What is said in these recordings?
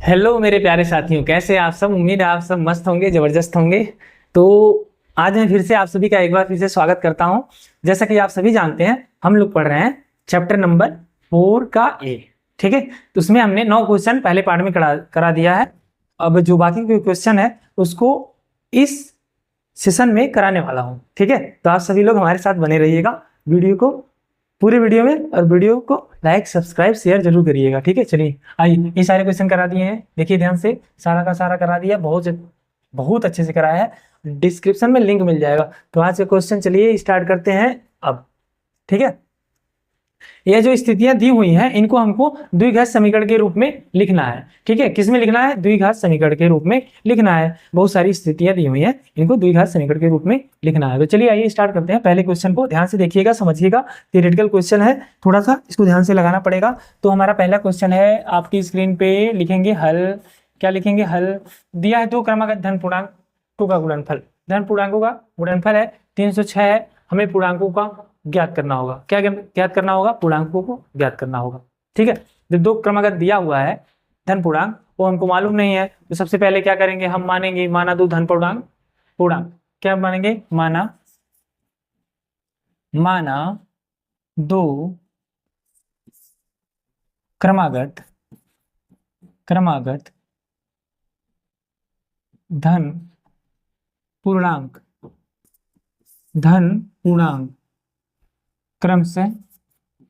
Hello मेरे प्यारे साथियों, कैसे आप सब। उम्मीद है आप सब मस्त होंगे, जबरदस्त होंगे। तो आज मैं फिर से आप सभी का एक बार फिर से स्वागत करता हूं। जैसा कि आप सभी जानते हैं, हम लोग पढ़ रहे हैं चैप्टर नंबर 4 का ए। ठीक है, तो उसमें हमने 9 क्वेश्चन पहले पार्ट में करा दिया है। अब जो बाकी के क्वेश्चन है उसको इस सेशन में कराने वाला हूँ। ठीक है, तो आप सभी लोग हमारे साथ बने रहिएगा वीडियो को पूरे वीडियो में, और वीडियो को लाइक सब्सक्राइब शेयर जरूर करिएगा। ठीक है, चलिए आइए, ये सारे क्वेश्चन करा दिए हैं, देखिए ध्यान से, सारा का सारा करा दिया, बहुत बहुत अच्छे से कराया है। डिस्क्रिप्शन में लिंक मिल जाएगा। तो आज के क्वेश्चन चलिए स्टार्ट करते हैं अब। ठीक है, ये जो स्थितियां दी हुई हैं इनको हमको द्विघात समीकरण के रूप में लिखना है। ठीक है, किसमें लिखना है? द्विघात समीकरण के रूप में लिखना है। बहुत सारी स्थितियां दी हुई हैं, इनको द्विघात समीकरण के रूप में लिखना है। तो चलिए आइए स्टार्ट करते हैं। पहले क्वेश्चन को ध्यान से देखिएगा, समझिएगा। थियोरेटिकल क्वेश्चन है, थोड़ा सा इसको ध्यान से लगाना पड़ेगा। तो हमारा पहला क्वेश्चन है, आपकी स्क्रीन पे लिखेंगे हल। क्या लिखेंगे? हल। दिया है दो क्रमागत धन पूर्णांकों का गुणनफल। धन पूर्णांकों का गुणनफल है 306 है। हमें पूर्णांकों का ज्ञात करना होगा। क्या ज्ञात करना होगा? पूर्णांकों को ज्ञात करना होगा। ठीक है, जो दो क्रमागत दिया हुआ है धन पूर्णांक, वो हमको मालूम नहीं है। तो सबसे पहले क्या करेंगे? हम मानेंगे माना दो धन पूर्णांक। क्या मानेंगे? माना दो क्रमागत धन पूर्णांक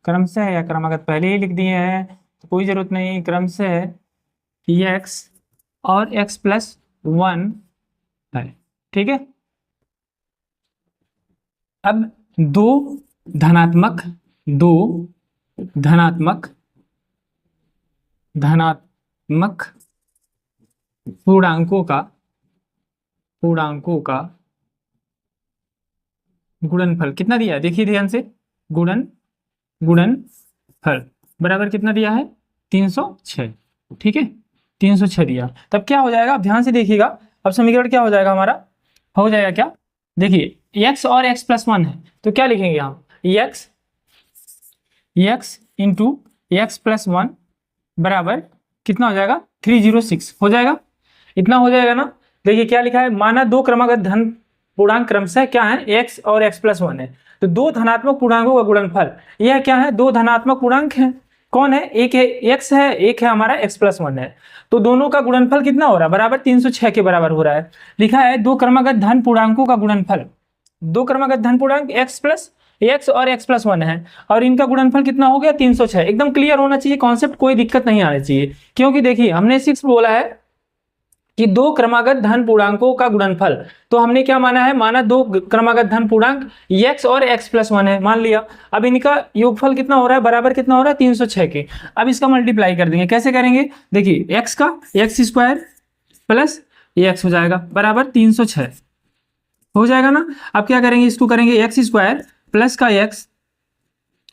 क्रमशः या क्रमागत पहले ही लिख दिए हैं तो कोई जरूरत नहीं। क्रमशः x और x+1 है। ठीक है, अब दो धनात्मक पूर्णांकों का गुणनफल कितना दिया है? देखिए ध्यान से, गुणनफल बराबर कितना दिया है? 306। ठीक है, 306 दिया। तब क्या हो जाएगा? अब ध्यान से देखिएगा। अब समीकरण क्या हो जाएगा हमारा? हो जाएगा क्या? देखिए x और x+1 है, तो क्या लिखेंगे हम? x इंटू x+1 बराबर कितना हो जाएगा? 306 हो जाएगा। इतना हो जाएगा ना। देखिए क्या लिखा है, माना दो क्रमागत धन पूर्णांक क्रमशः क्या है? x और x+1 है। तो दो धनात्मक पूर्णांकों का गुणनफल, यह क्या है? दो धनात्मक पूर्णांक है। कौन है? एक है x है, एक है हमारा x+1 है। तो दोनों का गुणनफल कितना हो रहा है? बराबर 306 के बराबर हो रहा है। लिखा है दो क्रमागत धन पूर्णांकों का गुणनफल। दो क्रमागत धन पूर्णांक x और x+1 है, और इनका गुणनफल कितना हो गया? 306। एकदम क्लियर होना चाहिए कॉन्सेप्ट, कोई दिक्कत नहीं आनी चाहिए। क्योंकि देखिए हमने 6 बोला है कि दो क्रमागत धन पूर्णांकों का गुणनफल, तो हमने क्या माना है? माना दो क्रमागत धन पूर्णांक x और x+1 है, मान लिया। अब इनका योगफल कितना हो रहा है? बराबर कितना हो रहा है? 306 के। अब इसका मल्टीप्लाई कर देंगे। कैसे करेंगे? देखिए x का x² प्लस x हो जाएगा बराबर 306 हो जाएगा ना। अब क्या करेंगे? इसको करेंगे x² प्लस का x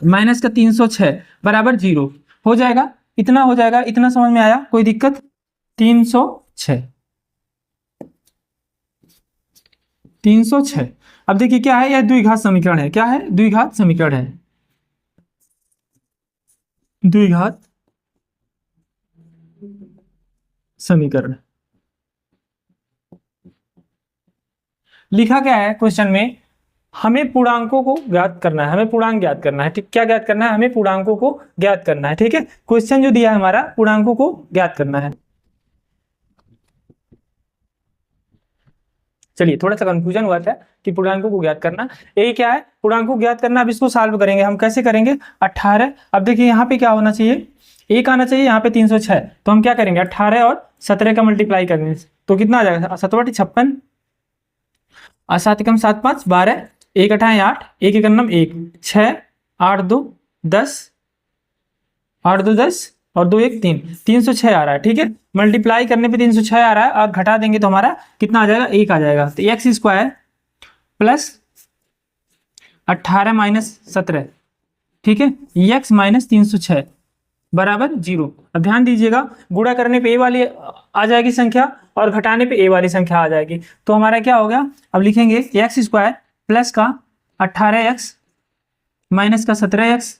माइनस का 306 बराबर 0 हो जाएगा। इतना हो जाएगा। इतना समझ में आया? कोई दिक्कत? 306। अब देखिए क्या है? यह द्विघात समीकरण है। क्या है? द्विघात समीकरण है। द्विघात समीकरण लिखा क्या है क्वेश्चन में? हमें पूर्णांकों को ज्ञात करना है। हमें पूर्णांक ज्ञात करना है। ठीक, क्या ज्ञात करना है? हमें पूर्णांकों को ज्ञात करना है। ठीक है, क्वेश्चन जो दिया है हमारा, पूर्णांकों को ज्ञात करना है। चलिए, थोड़ा सा कंफ्यूजन हुआ था कि पूर्णांकों को ज्ञात करना, यही क्या है? पूर्णांकों को ज्ञात करना। अब इसको सॉल्व करेंगे हम। कैसे करेंगे? 18। अब देखिए यहाँ पे क्या होना चाहिए? 1 आना चाहिए, यहाँ पे 306। तो हम क्या करेंगे? 18 और 17 का मल्टीप्लाई करेंगे तो कितना आ जाएगा? 7 56 और 7 एकम 7 5 12, 1 8 8, 1 1 9 1 6 8 2 10, 8 2 10 और 2 1 3, 306 आ रहा है। ठीक है, मल्टीप्लाई करने पे 306 आ रहा है, और घटा देंगे तो हमारा कितना आ जाएगा? 1 आ जाएगा। तो x² प्लस 18 माइनस 17, ठीक है, x माइनस 306 बराबर 0। अब ध्यान दीजिएगा, गुणा करने पे a वाली आ जाएगी संख्या, और घटाने पे a वाली संख्या आ जाएगी। तो हमारा क्या हो गया? अब लिखेंगे x² प्लस का 18x माइनस का 17x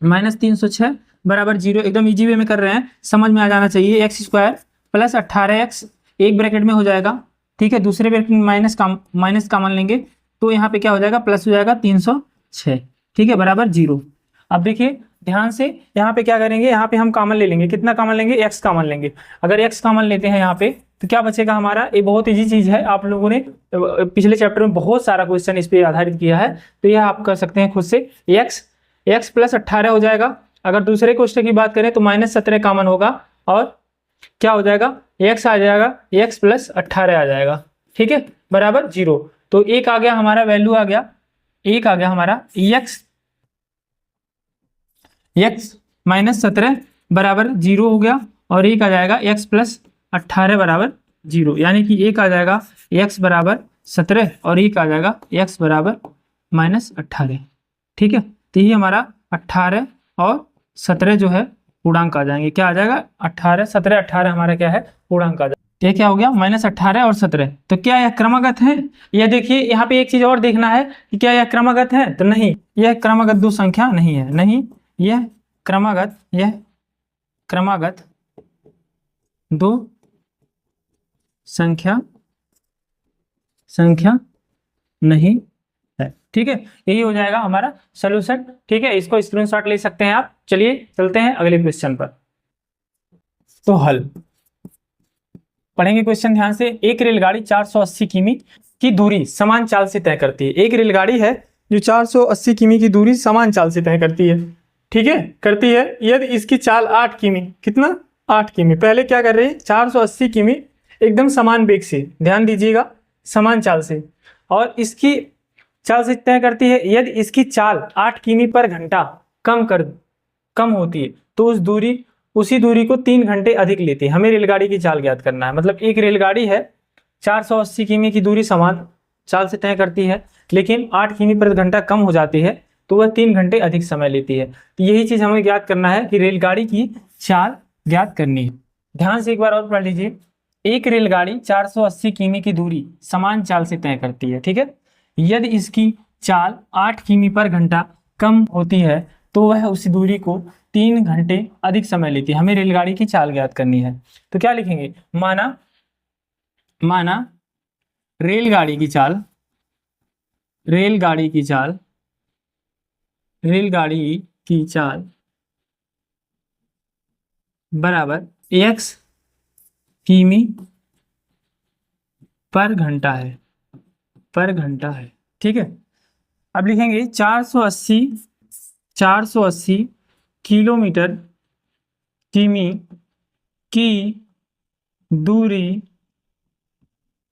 माइनस 306 बराबर 0, एकदम इजी वे में कर रहे हैं, समझ में आ जाना चाहिए। एक्स स्क्वायर प्लस 18x एक ब्रैकेट में हो जाएगा, ठीक है, दूसरे ब्रैकेट में माइनस कॉमन लेंगे तो यहाँ पे क्या हो जाएगा, प्लस हो जाएगा 306, ठीक है, बराबर 0। अब देखिए ध्यान से, यहाँ पे क्या करेंगे, यहाँ पे हम कॉमन ले लेंगे, कितना कॉमन लेंगे, x कॉमन लेंगे। अगर x कॉमन लेते हैं यहाँ पे तो क्या बचेगा हमारा, ये बहुत इजी चीज है, आप लोगों ने पिछले चैप्टर में बहुत सारा क्वेश्चन इस पे आधारित किया है, तो यह आप कर सकते हैं खुद से। x प्लस 18 हो जाएगा। अगर दूसरे क्वेश्चन की बात करें तो -17 कॉमन होगा और क्या हो जाएगा, x आ जाएगा, x प्लस 18 आ जाएगा, ठीक है, बराबर 0। तो एक आ गया हमारा, वैल्यू आ गया, एक आ गया हमारा x -17 बराबर 0 हो गया, और एक आ जाएगा x प्लस 18 बराबर 0, यानी कि एक आ जाएगा x बराबर 17 और एक आ जाएगा x बराबर -18, ठीक है। तो ये हमारा 18 और 17 जो है पूर्णांक आ जाएंगे, क्या आ जाएगा, 18 17 18 हमारा क्या है, पूर्णांक आ जाएगा। ये क्या हो गया, -18 और 17, तो क्या यह क्रमागत है? यह देखिए यहाँ पे एक चीज और देखना है कि क्या यह क्रमागत है, तो नहीं, यह क्रमागत दो संख्या नहीं है, नहीं, यह क्रमागत दो संख्या नहीं है, ठीक है। यही हो जाएगा हमारा सॉल्यूशन, ठीक है, इसको स्क्रीनशॉट ले सकते हैं आप। चलिए चलते हैं अगले क्वेश्चन पर। तो हल पढ़ेंगे क्वेश्चन ध्यान से। एक रेलगाड़ी 480 किमी की दूरी समान चाल से तय करती है। एक रेलगाड़ी है जो 480 किमी की दूरी समान चाल से तय करती है, ठीक है, करती है, यदि इसकी चाल 8 किमी, कितना, 8 किमी। पहले क्या कर रही है, 480 किमी एकदम समान वेग से, ध्यान दीजिएगा, समान चाल से, और इसकी चाल से तय करती है। यदि इसकी चाल 8 किमी पर घंटा कम होती है तो उसी दूरी को 3 घंटे अधिक लेती है। हमें रेलगाड़ी की चाल ज्ञात करना है। मतलब एक रेलगाड़ी है, 480 किमी की दूरी समान चाल से तय करती है, लेकिन 8 किमी पर घंटा कम हो जाती है तो वह 3 घंटे अधिक समय लेती है। तो यही चीज हमें ज्ञात करना है कि रेलगाड़ी की चाल ज्ञात करनी है। ध्यान से एक बार और पढ़ लीजिए। एक रेलगाड़ी 480 किमी की दूरी समान चाल से तय करती है, ठीक है। यदि इसकी चाल 8 किमी पर घंटा कम होती है तो वह उस दूरी को 3 घंटे अधिक समय लेती है। हमें रेलगाड़ी की चाल ज्ञात करनी है, तो क्या लिखेंगे, माना रेलगाड़ी की चाल बराबर x किमी पर घंटा है, ठीक है। अब लिखेंगे 480 किलोमीटर किमी की दूरी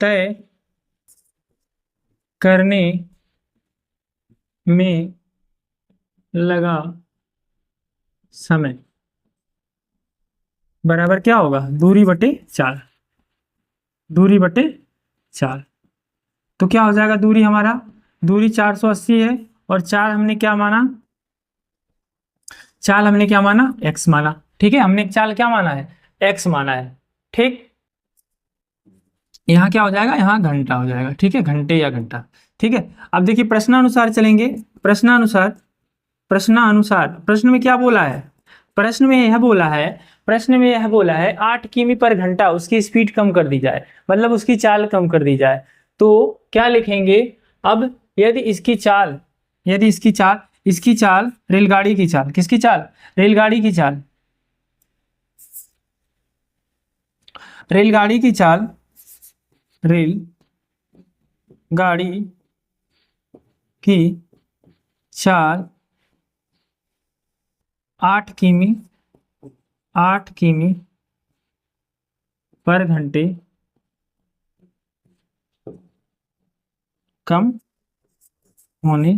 तय करने में लगा समय बराबर क्या होगा, दूरी बटे चाल, तो क्या हो जाएगा, दूरी 480 है और चाल हमने क्या माना, x माना, ठीक है। हमने चाल क्या माना है, x माना है, ठीक। यहाँ क्या हो जाएगा, यहाँ घंटा हो जाएगा, ठीक है, घंटे या घंटा, ठीक है। अब देखिए प्रश्नानुसार चलेंगे। प्रश्नानुसार प्रश्न में क्या बोला है, प्रश्न में यह बोला है 8 किमी पर घंटा उसकी स्पीड कम कर दी जाए, मतलब उसकी चाल कम कर दी जाए। तो क्या लिखेंगे, अब यदि इसकी चाल रेलगाड़ी की चाल, किसकी चाल, रेलगाड़ी की चाल रेलगाड़ी की चाल 8 किमी पर घंटे कम होने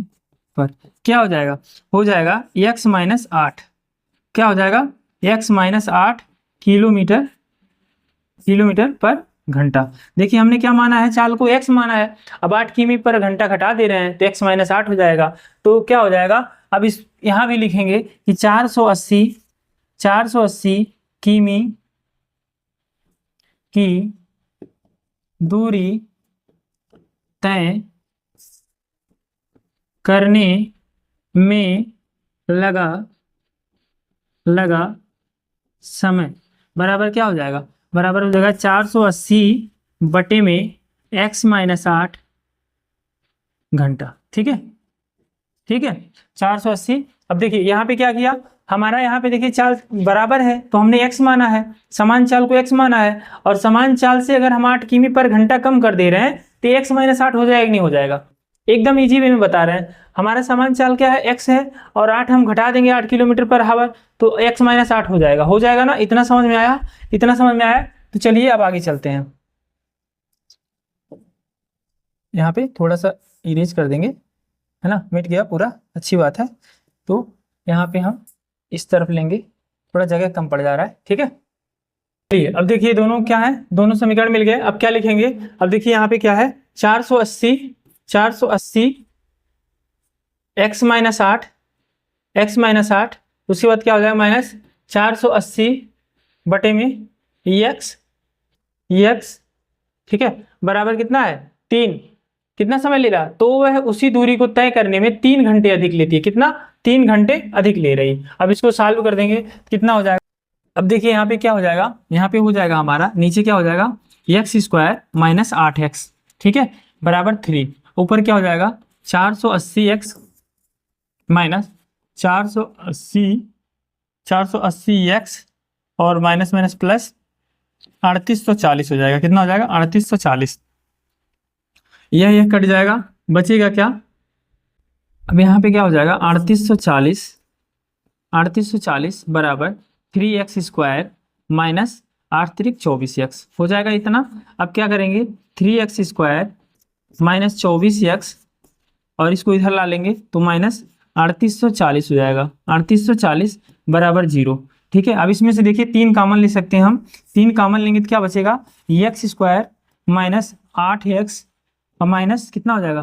पर क्या हो जाएगा, x माइनस 8, क्या हो जाएगा, x माइनस 8 किलोमीटर पर घंटा। देखिए हमने क्या माना है, चाल को x माना है, अब 8 किमी पर घंटा घटा दे रहे हैं तो x माइनस 8 हो जाएगा। तो क्या हो जाएगा, अब इस यहाँ भी लिखेंगे कि 480 किमी की दूरी तय करने में लगा लगा समय बराबर क्या हो जाएगा, बराबर हो जाएगा 480 बटे में x माइनस 8 घंटा। ठीक है, ठीक है 480। अब देखिए यहाँ पे क्या किया, हमारा यहाँ पे देखिए चाल बराबर है तो हमने x माना है, समान चाल को x माना है, और समान चाल से अगर हम 8 किमी पर घंटा कम कर दे रहे हैं तो x माइनस 8 हो जाएगा कि नहीं हो जाएगा। एकदम इजी वे में बता रहे हैं, हमारा समान चाल क्या है x है, और 8 हम घटा देंगे 8 किलोमीटर पर हावर तो x माइनस 8 हो जाएगा ना। इतना समझ में आया, इतना समझ में आया। तो चलिए अब आगे चलते हैं, यहाँ पे थोड़ा सा इरेज कर देंगे, है ना, मिट गया पूरा, अच्छी बात है। तो यहाँ पे हम इस तरफ लेंगे, थोड़ा जगह कम पड़ जा रहा है, ठीक है। चलिए अब देखिए दोनों क्या है, दोनों समीकरण मिल गए। अब क्या लिखेंगे, अब देखिए यहाँ पे क्या है 480 x माइनस 8 उसके बाद क्या हो जाएगा माइनस 480 बटे में एक्स, ठीक है, बराबर कितना है 3। कितना समय ले रहा, तो वह उसी दूरी को तय करने में 3 घंटे अधिक लेती है। कितना, 3 घंटे अधिक ले रही। अब इसको सॉल्व कर देंगे, कितना हो जाएगा। अब देखिए यहाँ पे क्या हो जाएगा, यहाँ पे हो जाएगा हमारा नीचे क्या हो जाएगा एक्स स्क्वायर माइनस 8x, ठीक है, बराबर 3। ऊपर क्या हो जाएगा 480x माइनस 480x और माइनस माइनस प्लस 3840 हो जाएगा। कितना हो जाएगा 3840। यह कट जाएगा, बचेगा क्या, अब यहाँ पे क्या हो जाएगा 3840 बराबर 3x स्क्वायर माइनस 8 त्रिक 24x हो जाएगा इतना। अब क्या करेंगे 3x स्क्वायर माइनस 24x और इसको इधर ला लेंगे तो माइनस 3840 हो जाएगा। 3840 बराबर 0, ठीक है। अब इसमें से देखिए 3 कॉमन ले सकते हैं हम, 3 कॉमन लेंगे तो क्या बचेगा एक्स स्क्वायर माइनस 8x और माइनस कितना हो जाएगा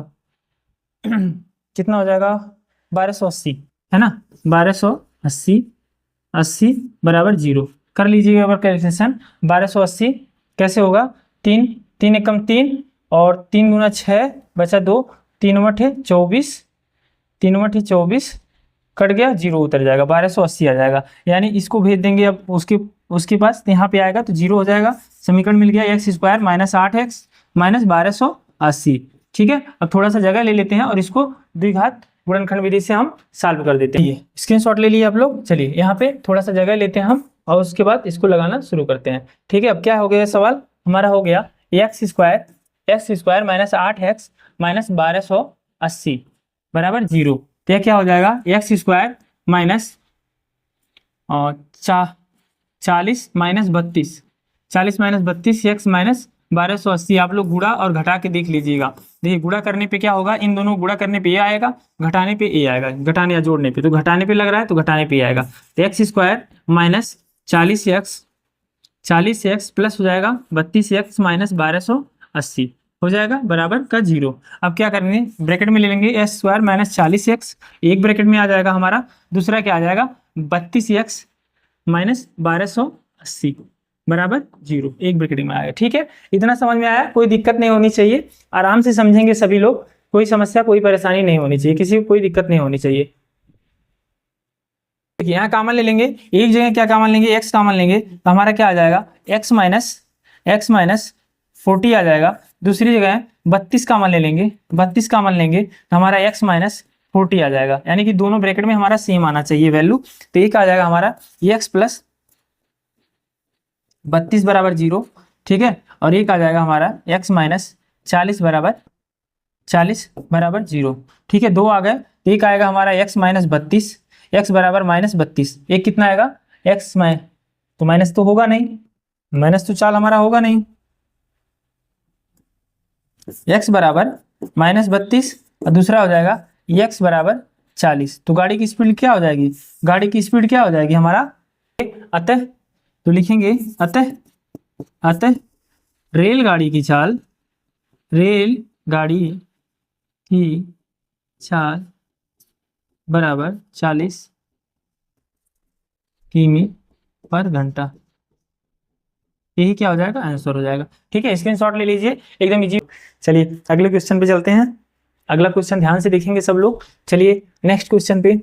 कितना हो जाएगा 1280, है ना, 1280 बराबर 0 कर लीजिएगा एक बार कैलकुलेशन। 1280 कैसे होगा, 3 एकम 3 और 3 गुना 6 बचा 2, 3 बटे 24 कट गया, 0 उतर जाएगा, 1280 आ जाएगा। यानी इसको भेज देंगे अब उसके पास, यहाँ पे आएगा तो 0 हो जाएगा। समीकरण मिल गया x square minus 8x minus 1280, ठीक है। अब थोड़ा सा जगह ले लेते हैं और इसको द्विघात गुणनखंड विधि से हम सॉल्व कर देते हैं। स्क्रीनशॉट ले लिए आप लोग। चलिए यहाँ पे थोड़ा सा जगह लेते हैं हम और उसके बाद इसको लगाना शुरू करते हैं, ठीक है। अब क्या हो गया सवाल हमारा, हो गया x square minus 8x minus 1280 बराबर 0। तो यह क्या हो जाएगा x square minus 40 minus 32 x minus 1280। आप लोग गुणा और घटा के देख लीजिएगा। देखिए गुणा करने पे क्या होगा, इन दोनों गुणा करने पे ये आएगा, घटाने पे ये आएगा, घटाने या जोड़ने पे, तो घटाने पे लग रहा है तो घटाने पे आएगा। तो x square minus 40x plus हो जाएगा 32x माइनस 1280 हो जाएगा बराबर का 0। अब क्या करेंगे ब्रैकेट में ले लेंगे एक्स स्क्वायर माइनस 40x, एक ब्रैकेट में आ जाएगा हमारा, दूसरा क्या आ जाएगा 32x माइनस 1280 बराबर 0, एक ब्रैकेट में आएगा, ठीक है। इतना समझ में आया, कोई दिक्कत नहीं होनी चाहिए, आराम से समझेंगे सभी लोग, कोई समस्या कोई परेशानी नहीं होनी चाहिए, किसी को कोई दिक्कत नहीं होनी चाहिए। यहाँ कॉमन ले लेंगे, एक जगह क्या कॉमन लेंगे x कॉमन लेंगे तो हमारा क्या आ जाएगा x माइनस 40 आ जाएगा। दूसरी जगह 32 कॉमन ले लेंगे, 32 कॉमन लेंगे तो हमारा x माइनस 40 आ जाएगा। यानी कि दोनों ब्रैकेट में हमारा सेम आना चाहिए वैल्यू। तो एक आ जाएगा हमारा x प्लस 32 बराबर 0, ठीक है, और एक आ जाएगा हमारा x माइनस 40 बराबर 0, ठीक है। 2 आ गए, एक आएगा हमारा x माइनस 32, x बराबर माइनस 32, एक कितना आएगा x में, तो माइनस तो होगा नहीं, माइनस तो चाल हमारा होगा नहीं, x बराबर माइनस 32 और दूसरा हो जाएगा x बराबर 40। तो गाड़ी की स्पीड क्या हो जाएगी, गाड़ी की स्पीड क्या हो जाएगी हमारा, अतः तो लिखेंगे अतः रेलगाड़ी की चाल बराबर 40 किमी पर घंटा। यही क्या हो जाएगा आंसर हो जाएगा, ठीक है। स्क्रीनशॉट ले लीजिए, एकदम इजी। चलिए अगले क्वेश्चन पे चलते हैं। अगला क्वेश्चन ध्यान से देखेंगे सब लोग। चलिए नेक्स्ट क्वेश्चन पे,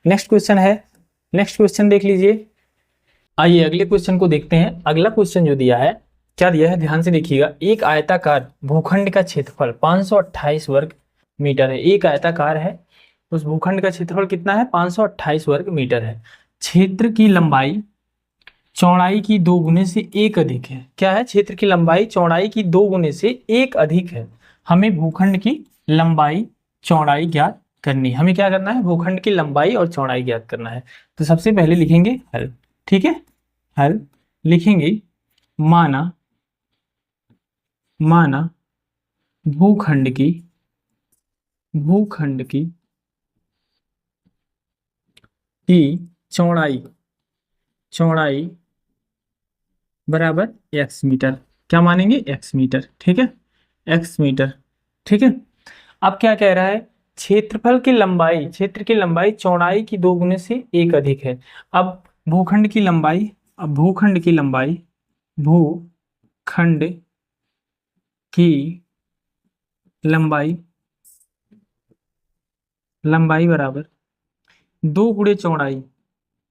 नेक्स्ट क्वेश्चन है नेक्स्ट क्वेश्चन देख लीजिए। आइए अगले क्वेश्चन को देखते हैं। अगला क्वेश्चन जो दिया है, क्या दिया है ध्यान से देखिएगा। एक आयताकार भूखंड का क्षेत्रफल 528 वर्ग मीटर है। एक आयताकार है, उस भूखंड का क्षेत्रफल कितना है? 528 वर्ग मीटर है। क्षेत्र की लंबाई चौड़ाई की 2 गुने से 1 अधिक है। क्या है? क्षेत्र की लंबाई चौड़ाई की 2 गुने से 1 अधिक है। हमें भूखंड की लंबाई चौड़ाई ज्ञात करनी है। हमें क्या करना है? भूखंड की लंबाई और चौड़ाई ज्ञात करना है। तो सबसे पहले लिखेंगे हल। ठीक है, हल लिखेंगे। माना भूखंड की चौड़ाई बराबर x मीटर। क्या मानेंगे? x metre. ठीक है, x मीटर। ठीक है, अब क्या कह रहा है? क्षेत्र की लंबाई चौड़ाई की 2 गुने से 1 अधिक है। अब भूखंड की लंबाई बराबर 2 गुणे चौड़ाई।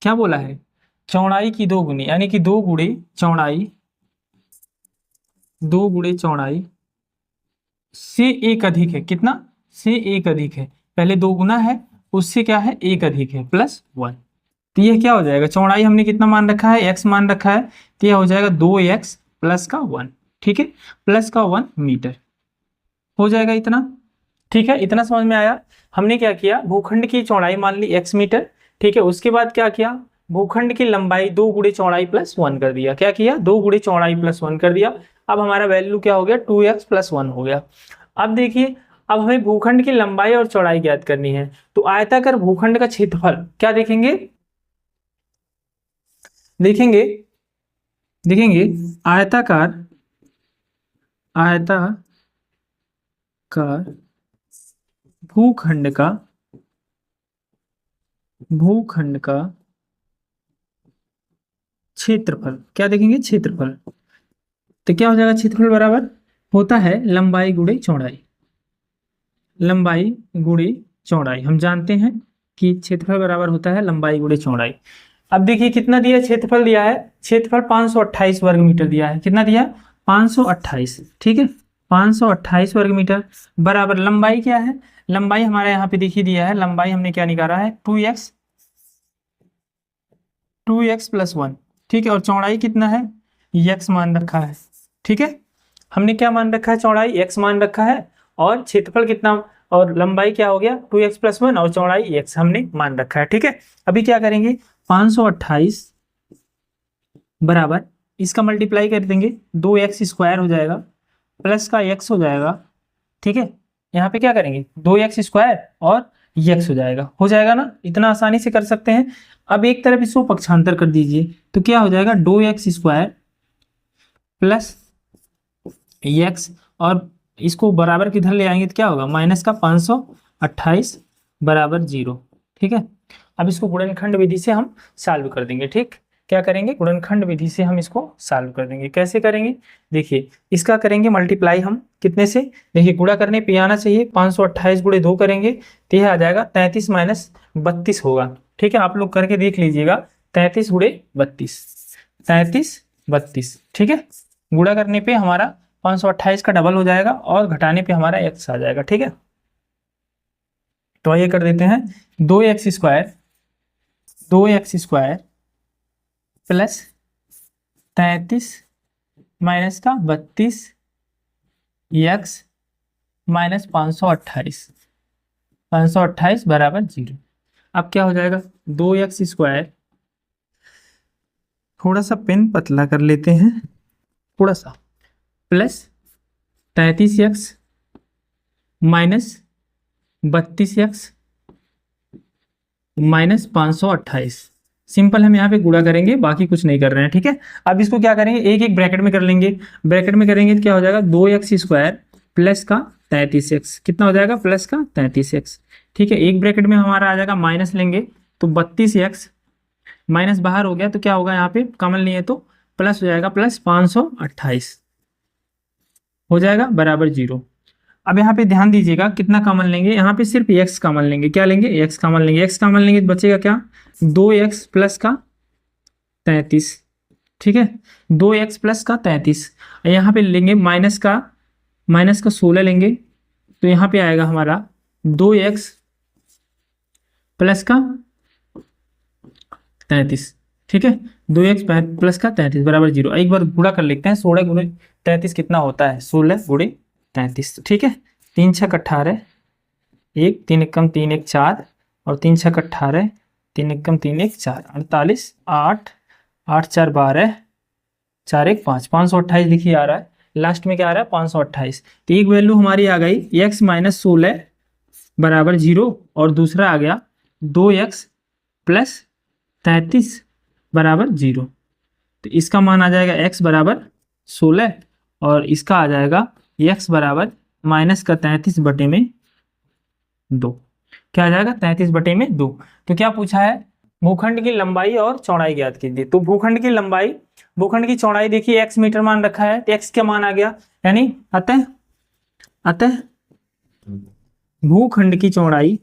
क्या बोला है? चौड़ाई की 2 गुनी, यानी कि 2 गुणे चौड़ाई से 1 अधिक है। कितना? से 1 अधिक है। पहले 2 गुना है, उससे क्या है? 1 अधिक है, +1। तो यह क्या हो जाएगा? चौड़ाई हमने कितना मान रखा है? x मान रखा है, तो यह हो जाएगा 2x प्लस का 1। ठीक है, प्लस का 1 मीटर हो जाएगा इतना। ठीक है, इतना समझ में आया। हमने क्या किया? भूखंड की चौड़ाई मान ली x मीटर। ठीक है, उसके बाद क्या किया? भूखंड की लंबाई 2 गुणे चौड़ाई +1 कर दिया। क्या किया? 2 गुणे चौड़ाई +1 कर दिया। अब हमारा वैल्यू क्या हो गया? 2x + 1 हो गया। अब देखिए, अब हमें भूखंड की लंबाई और चौड़ाई ज्ञात करनी है। तो आयताकार भूखंड का क्षेत्रफल क्या देखेंगे? देखेंगे आयताकार भूखंड का क्षेत्रफल। क्या देखेंगे? क्षेत्रफल। तो क्या हो जाएगा? क्षेत्रफल बराबर होता है लंबाई गुणे चौड़ाई। हम जानते हैं कि क्षेत्रफल बराबर होता है लंबाई गुणे चौड़ाई। अब देखिए कितना दिया है? क्षेत्रफल दिया है, क्षेत्रफल 528 वर्ग मीटर दिया है। कितना दिया? 528। ठीक है, 528 वर्ग मीटर बराबर लंबाई क्या है? लंबाई हमारे यहाँ पे देखिए दिया है। लंबाई हमने क्या निकाला है? 2x + 1। ठीक है, और चौड़ाई कितना है? x मान रखा है। ठीक है, हमने क्या मान रखा है? चौड़ाई x मान रखा है, और क्षेत्रफल कितना और लंबाई क्या हो गया? 2x + 1 और चौड़ाई x हमने मान रखा है। ठीक है, अभी क्या करेंगे? 528 बराबर इसका मल्टीप्लाई कर देंगे, 2x² हो जाएगा प्लस का x हो जाएगा। ठीक है, यहाँ पे क्या करेंगे? 2x² और x हो जाएगा ना? इतना आसानी से कर सकते हैं। अब एक तरफ इसको पक्षांतर कर दीजिए, तो क्या हो जाएगा? 2x² प्लस x, और इसको बराबर किधर ले आएंगे तो क्या होगा? माइनस का 528 बराबर 0। ठीक है, अब इसको गुणनखंड विधि से हम सॉल्व कर देंगे। ठीक, क्या करेंगे? गुणनखंड विधि से हम इसको सॉल्व कर देंगे। कैसे करेंगे? देखिए, इसका करेंगे मल्टीप्लाई हम कितने से? देखिए, गुणा करने पे आना चाहिए। 528 गुणे 2 करेंगे तो यह आ जाएगा 33 - 32 होगा। ठीक है, आप लोग करके देख लीजिएगा। 33 गुणे 32। ठीक है, गुणा करने पे हमारा 528 का डबल हो जाएगा, और घटाने पे हमारा x आ जाएगा। ठीक है, तो ये कर देते हैं। 2x² प्लस 33 माइनस का 32 x माइनस 528 बराबर 0। अब क्या हो जाएगा? 2x², थोड़ा सा पेन पतला कर लेते हैं थोड़ा सा, plus 33x minus 32x minus 528। Simple हम यहाँ पे गुणा करेंगे, बाकी कुछ नहीं कर रहे हैं। ठीक है, अब इसको क्या करेंगे? एक एक ब्रैकेट में कर लेंगे। ब्रैकेट में करेंगे तो क्या हो जाएगा? 2x² प्लस का 33x। कितना हो जाएगा? प्लस का 33x। ठीक है, एक ब्रैकेट में हमारा आ जाएगा, माइनस लेंगे तो 32x, माइनस बाहर हो गया तो क्या होगा? यहाँ पे कॉमन नहीं है तो प्लस हो जाएगा, प्लस 528 हो जाएगा बराबर 0। अब यहाँ पे ध्यान दीजिएगा कितना कॉमन लेंगे, यहाँ पे सिर्फ x कॉमन लेंगे। क्या लेंगे? x कॉमन लेंगे। x कॉमन लेंगे तो बचेगा क्या? 2x प्लस का 33। ठीक है, 2x प्लस का 33। यहाँ पे लेंगे माइनस का 16 लेंगे, तो यहाँ पे आएगा हमारा 2x प्लस का 33। ठीक है, 2x प्लस का 33 बराबर 0। एक बार गुणा कर लेते हैं, 16 गुणे 33 कितना होता है? 16 गुणे 33। ठीक है, 3 छक 18, 1 3 एकम 3 1 4, और 3 छक 18, 3 एकम 3 1 4, 48, 8 8 4 12, 4 1 5, 528 लिखिए आ रहा है। लास्ट में क्या आ रहा है? 528। तो एक वैल्यू हमारी आ गई x माइनस 16 बराबर 0, और दूसरा आ गया 2x प्लस 33 बराबर 0। तो इसका मान आ जाएगा x बराबर 16, और इसका आ जाएगा x बराबर माइनस का 33 बटे में 2। क्या आ जाएगा? 33 बटे में 2। तो क्या पूछा है? भूखंड की लंबाई और चौड़ाई ज्ञात कीजिए। तो भूखंड की चौड़ाई देखिए x मीटर मान रखा है, तो x क्या मान आ गया? यानी अतः भूखंड की चौड़ाई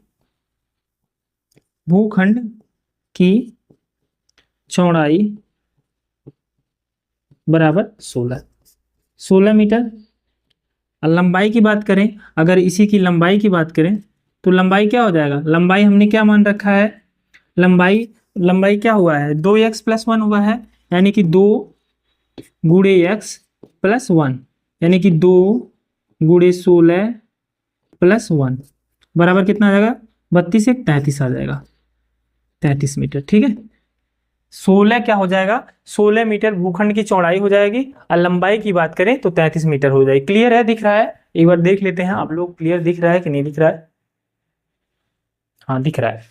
बराबर 16 मीटर। और लंबाई की बात करें, अगर इसी की लंबाई की बात करें तो लंबाई क्या हो जाएगा? लंबाई हमने क्या मान रखा है? लंबाई क्या हुआ है? 2x प्लस 1 हुआ है, यानी कि 2 गुणे x प्लस 1, यानी कि 2 गुणे 16 प्लस 1 बराबर कितना आ जाएगा? 32 1 33 आ जाएगा, 33 मीटर। ठीक है, 16 क्या हो जाएगा? 16 मीटर भूखंड की चौड़ाई हो जाएगी, और लंबाई की बात करें तो 33 मीटर हो जाएगी। क्लियर है? दिख रहा है? एक बार देख लेते हैं आप लोग, क्लियर दिख रहा है कि नहीं दिख रहा है? हाँ दिख रहा है।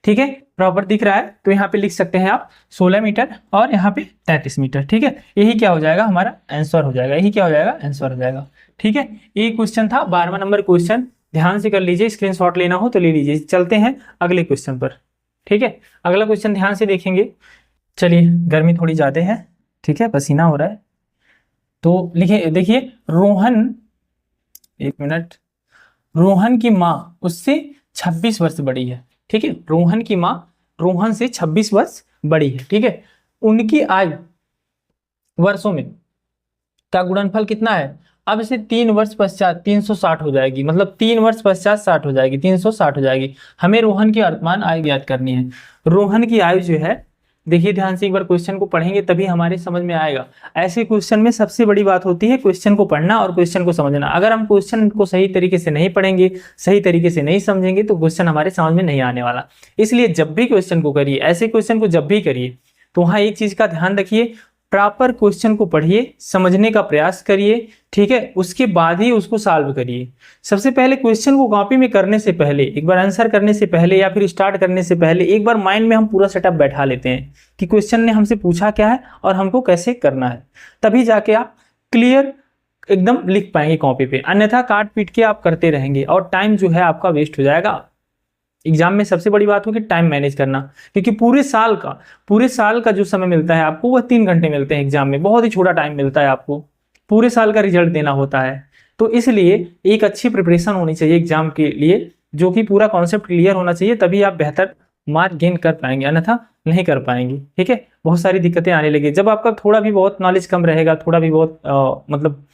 ठीक है, प्रॉपर दिख रहा है, तो यहाँ पे लिख सकते हैं आप 16 मीटर और यहाँ पे 33 मीटर। ठीक है, यही क्या हो जाएगा? हमारा आंसर हो जाएगा। यही क्या हो जाएगा? आंसर हो जाएगा। ठीक है, ये क्वेश्चन था 12वां नंबर क्वेश्चन। ध्यान से कर लीजिए, स्क्रीनशॉट लेना हो तो ले लीजिए। चलते हैं अगले क्वेश्चन पर। ठीक है, अगला क्वेश्चन ध्यान से देखेंगे। चलिए, गर्मी थोड़ी ज्यादा है, ठीक है, पसीना हो रहा है। तो लिखिए, देखिए रोहन, एक मिनट, रोहन की माँ उससे 26 वर्ष बड़ी है। ठीक है, रोहन की माँ रोहन से 26 वर्ष बड़ी है। ठीक है, उनकी आयु वर्षों में का गुणनफल कितना है? अब इसे 3 वर्ष पश्चात 360 हो जाएगी, मतलब 3 वर्ष पश्चात 60 हो जाएगी, 360 हो जाएगी। हमें रोहन की वर्तमान आयु ज्ञात करनी है। रोहन की आयु जो है, देखिए ध्यान से, एक बार क्वेश्चन को पढ़ेंगे तभी हमारे समझ में आएगा। ऐसे क्वेश्चन में सबसे बड़ी बात होती है क्वेश्चन को पढ़ना और क्वेश्चन को समझना। अगर हम क्वेश्चन को सही तरीके से नहीं पढ़ेंगे, सही तरीके से नहीं समझेंगे, तो क्वेश्चन हमारे समझ में नहीं आने वाला। इसलिए जब भी क्वेश्चन को करिए, ऐसे क्वेश्चन को जब भी करिए, तो वहां एक चीज का ध्यान रखिए, प्रॉपर क्वेश्चन को पढ़िए, समझने का प्रयास करिए। ठीक है, उसके बाद ही उसको सॉल्व करिए। सबसे पहले क्वेश्चन को कॉपी में करने से पहले, एक बार आंसर करने से पहले या फिर स्टार्ट करने से पहले, एक बार माइंड में हम पूरा सेटअप बैठा लेते हैं कि क्वेश्चन ने हमसे पूछा क्या है और हमको कैसे करना है। तभी जाके आप क्लियर एकदम लिख पाएंगे कॉपी पे, अन्यथा काट पीट के आप करते रहेंगे और टाइम जो है आपका वेस्ट हो जाएगा। एग्जाम में सबसे बड़ी बात होगी टाइम मैनेज करना, क्योंकि पूरे साल का जो समय मिलता है आपको, वह 3 घंटे मिलते हैं एग्जाम में। बहुत ही छोटा टाइम मिलता है आपको, पूरे साल का रिजल्ट देना होता है। तो इसलिए एक अच्छी प्रिपरेशन होनी चाहिए एग्जाम के लिए, जो कि पूरा कॉन्सेप्ट क्लियर होना चाहिए, तभी आप बेहतर मार्क गेन कर पाएंगे, अन्यथा नहीं कर पाएंगे। ठीक है, बहुत सारी दिक्कतें आने लगी जब आपका थोड़ा भी बहुत नॉलेज कम रहेगा, थोड़ा भी बहुत मतलब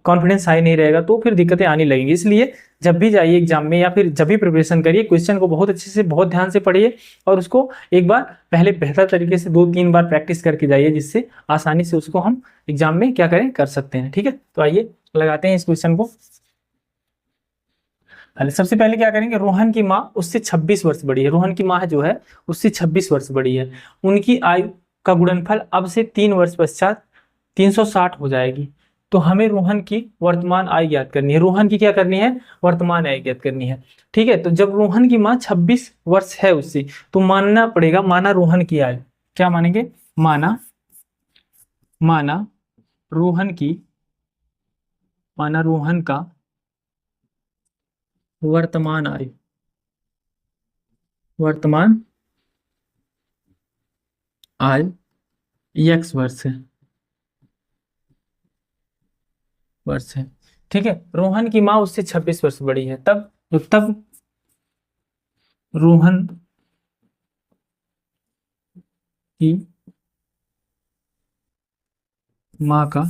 कॉन्फिडेंस हाई नहीं रहेगा, तो फिर दिक्कतें आने लगेंगी। इसलिए जब भी जाइए एग्जाम में या फिर जब भी प्रिपरेशन करिए, क्वेश्चन को बहुत अच्छे से, बहुत ध्यान से पढ़िए और उसको एक बार पहले बेहतर तरीके से 2-3 बार प्रैक्टिस करके जाइए, जिससे आसानी से उसको हम एग्जाम में क्या करें, कर सकते हैं। ठीक है, तो आइए लगाते हैं इस क्वेश्चन को। सबसे पहले क्या करेंगे, रोहन की माँ उससे 26 वर्ष बड़ी है। रोहन की माँ जो है उससे 26 वर्ष बड़ी है। उनकी आयु का गुणनफल अब से 3 वर्ष पश्चात 360 हो जाएगी। तो हमें रोहन की वर्तमान आयु ज्ञात करनी है। रोहन की क्या करनी है? वर्तमान आयु ज्ञात करनी है। ठीक है, तो जब रोहन की माँ 26 वर्ष है उससे, तो मानना पड़ेगा, माना रोहन की आयु, क्या मानेंगे? माना रोहन की, माना रोहन का वर्तमान आयु, वर्तमान आयु x वर्ष है, ठीक है, रोहन की माँ उससे 26 वर्ष बड़ी है, तब रोहन की माँ का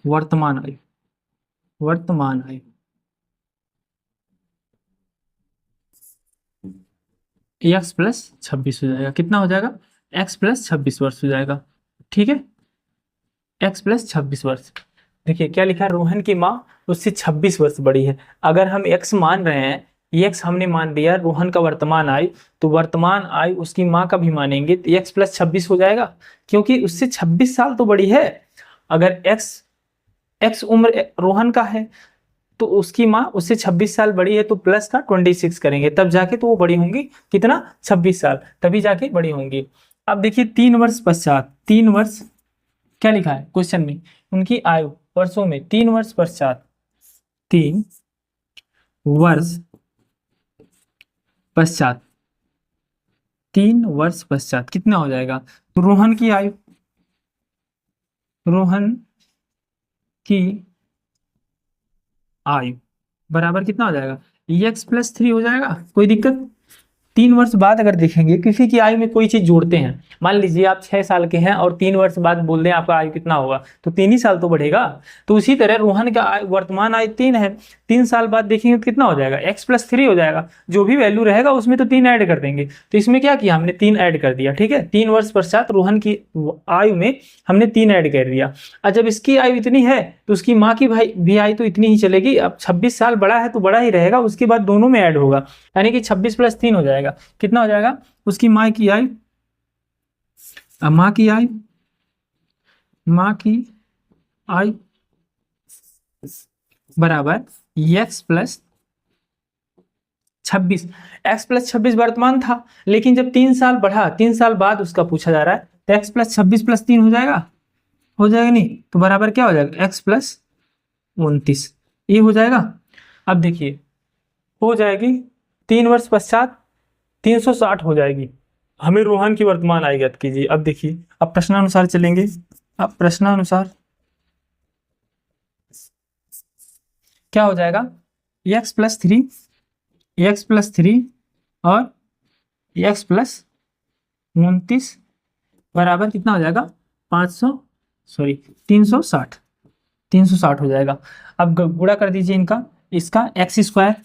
वर्तमान आयु एक्स प्लस 26 हो जाएगा। कितना हो जाएगा? एक्स प्लस 26 वर्ष हो जाएगा। ठीक है, एक्स प्लस 26 वर्ष। देखिए क्या लिखा है, रोहन की माँ उससे 26 वर्ष बड़ी है। अगर हम एक्स मान रहे हैं, एक्स हमने मान लिया रोहन का वर्तमान आयु, तो वर्तमान आयु उसकी माँ का भी मानेंगे तो एक्स प्लस 26 हो जाएगा, क्योंकि उससे 26 साल तो बड़ी है। अगर एक्स उम्र रोहन का है तो उसकी माँ उससे 26 साल बड़ी है, तो प्लस का 26 करेंगे तब जाके तो वो बड़ी होंगी। कितना? 26 साल, तभी जाके बड़ी होंगी। अब देखिए 3 वर्ष पश्चात, 3 वर्ष क्या लिखा है क्वेश्चन में, उनकी आयु वर्षों में 3 वर्ष पश्चात, 3 वर्ष पश्चात, 3 वर्ष पश्चात कितना हो जाएगा? तो रोहन की आयु बराबर कितना हो जाएगा? एक्स प्लस 3 हो जाएगा। कोई दिक्कत? 3 वर्ष बाद अगर देखेंगे किसी की आयु में कोई चीज जोड़ते हैं, मान लीजिए आप 6 साल के हैं और 3 वर्ष बाद बोल दें आपका आयु कितना होगा, तो 3 ही साल तो बढ़ेगा। तो उसी तरह रोहन का वर्तमान आयु 3 है, 3 साल बाद देखेंगे तो कितना हो जाएगा? एक्स प्लस 3 हो जाएगा। जो भी वैल्यू रहेगा उसमें तो 3 ऐड कर देंगे। तो इसमें क्या किया हमने? 3 ऐड कर दिया। ठीक है, 3 वर्ष पश्चात रोहन की आयु में हमने 3 ऐड कर दिया। और जब इसकी आयु इतनी है तो उसकी माँ की भी आयु तो इतनी ही चलेगी। अब 26 साल बड़ा है तो बड़ा ही रहेगा, उसके बाद दोनों में ऐड होगा, यानी कि 26 प्लस 3 हो जाएगा। कितना हो जाएगा? उसकी माँ की आयु बराबर एक्स प्लस 26। एक्स प्लस 26 वर्तमान था, लेकिन जब 3 साल बढ़ा, 3 साल बाद उसका पूछा जा रहा है, तो एक्स प्लस 26 प्लस 3 हो जाएगा? हो जाएगा नहीं? तो बराबर क्या हो जाएगा? एक्स प्लस 29 ये हो जाएगा। अब देखिए हो जाएगी 3 वर्ष पश्चात 360 हो जाएगी। हमें रोहन की वर्तमान आयु ज्ञात कीजिए। अब देखिए, अब प्रश्नानुसार चलेंगे। अब प्रश्नानुसार क्या हो जाएगा? एक्स प्लस 3 और एक्स प्लस 29 बराबर कितना हो जाएगा? 360 हो जाएगा। अब गुणा कर दीजिए इनका, इसका एक्स स्क्वायर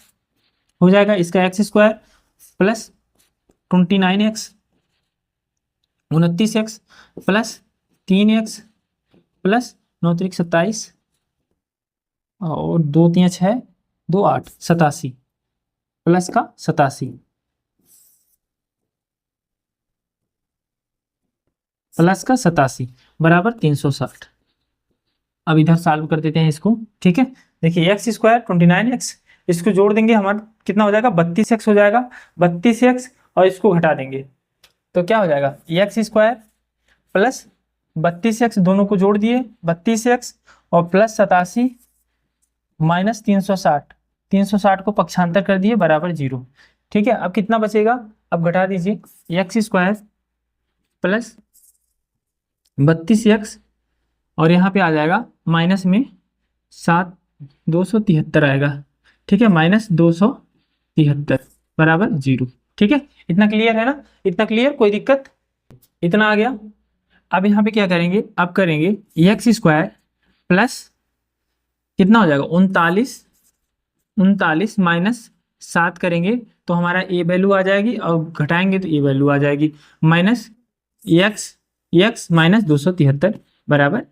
हो जाएगा, इसका x square plus 29x 29x plus 3x plus 9 3 27 और 2 3 6 2 8 87 प्लस का 87 प्लस का 87 बराबर 360। अब इधर सॉल्व कर देते हैं इसको। ठीक है, देखिए एक्स स्क्वायर 29x, इसको जोड़ देंगे हमारा कितना हो जाएगा? 32x हो जाएगा। 32x और इसको घटा देंगे तो क्या हो जाएगा? एक्स स्क्वायर प्लस 32x, दोनों को जोड़ दिए 32x और प्लस 87 माइनस 360 को पक्षांतर कर दिए बराबर 0। ठीक है, अब कितना बचेगा? अब घटा दीजिए, एक्स स्क्वायर प्लस 32x और यहाँ पे आ जाएगा माइनस में 273 आएगा। ठीक है, माइनस 273 बराबर 0। ठीक है, इतना क्लियर है ना? इतना क्लियर? कोई दिक्कत? इतना आ गया। अब यहाँ पे क्या करेंगे? अब करेंगे एक्स स्क्वायर प्लस कितना हो जाएगा? 39 माइनस 7 करेंगे तो हमारा ए वैल्यू आ जाएगी और घटाएंगे तो ए वैल्यू आ जाएगी, माइनस एक्स माइनस 273 बराबर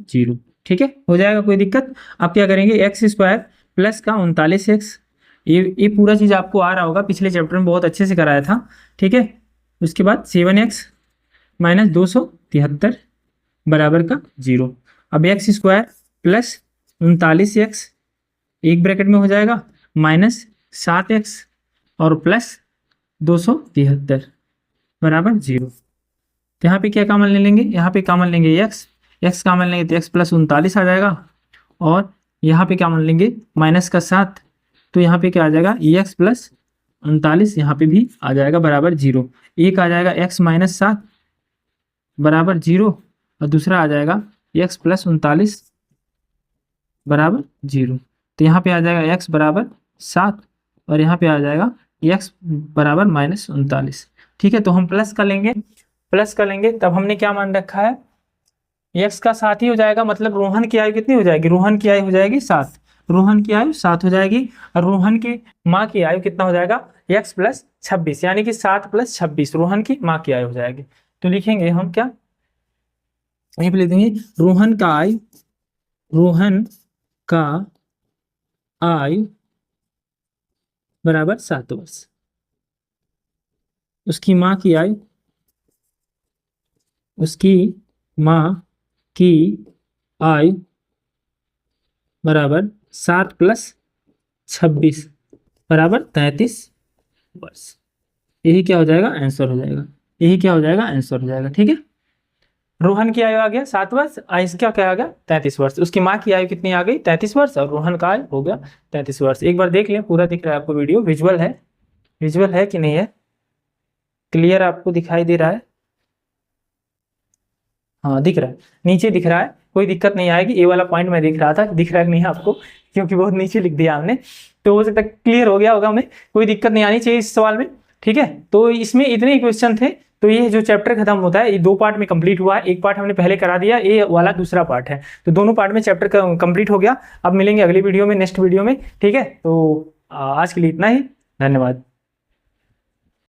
0। ठीक है, हो जाएगा। कोई दिक्कत? अब क्या करेंगे? एक्स स्क्वायर प्लस का 39x, ये पूरा चीज़ आपको आ रहा होगा, पिछले चैप्टर में बहुत अच्छे से कराया था। ठीक है, उसके बाद 7x माइनस 273 बराबर का 0। अब एक्स स्क्वायर प्लस 39x एक ब्रैकेट में हो जाएगा माइनस 7x और प्लस 273 बराबर 0। तो यहाँ पे क्या कॉमन ले लेंगे? यहाँ पे कॉमन लेंगे एक्स कॉमन लेंगे तो एक्स प्लस 39 आ जाएगा और यहाँ पे कॉमन लेंगे माइनस का 7, तो यहाँ पे क्या आ जाएगा? एक्स प्लस 39 यहाँ पे भी आ जाएगा बराबर 0। एक आ जाएगा एक्स माइनस 7 बराबर 0 और दूसरा आ जाएगा एक्स प्लस 39 बराबर 0। तो यहाँ पे आ जाएगा x बराबर 7 और यहाँ पे आ जाएगा x बराबर -39। ठीक है, तो हम प्लस कर लेंगे तब हमने क्या मान रखा है, x का 7 ही हो जाएगा, मतलब रोहन की आयु कितनी हो जाएगी, रोहन की आयु हो जाएगी 7, रोहन की आयु 7 हो जाएगी और रोहन की माँ की आयु कितना हो जाएगा, x + 26, यानी कि 7 + 26 रोहन की माँ की आयु हो जाएगी। तो लिखेंगे हम क्या, यहीं पे लिख देंगे रोहन का आयु बराबर 7 वर्ष, उसकी माँ की आयु बराबर 7 + 26 बराबर 33 वर्ष। यही क्या हो जाएगा, आंसर हो जाएगा, यही क्या हो जाएगा, आंसर हो जाएगा। ठीक है, रोहन की आयु आ गया 7 वर्ष, इसका क्या आ गया 33 वर्ष, उसकी माँ की आयु कितनी आ गई 33 वर्ष और रोहन का आयु हो गया 33 वर्ष। एक बार देख लें, पूरा दिख रहा है आपको वीडियो, विजुअल है कि नहीं है, क्लियर आपको दिखाई दे रहा है, हाँ दिख रहा है, नीचे दिख रहा है, कोई दिक्कत नहीं आएगी। ये वाला पॉइंट मैं देख रहा था, दिख रहा है कि नहीं आपको, क्योंकि बहुत नीचे लिख दिया हमने, तो हो सकता है क्लियर हो गया होगा हमें, कोई दिक्कत नहीं आनी चाहिए इस सवाल में। ठीक है, तो इसमें इतने ही क्वेश्चन थे। तो ये जो चैप्टर खत्म होता है, ये 2 पार्ट में कंप्लीट हुआ है, एक पार्ट हमने पहले करा दिया, ये वाला दूसरा पार्ट है, तो दोनों पार्ट में चैप्टर कंप्लीट हो गया। अब मिलेंगे अगली वीडियो में, नेक्स्ट वीडियो में। ठीक है, तो आज के लिए इतना ही, धन्यवाद।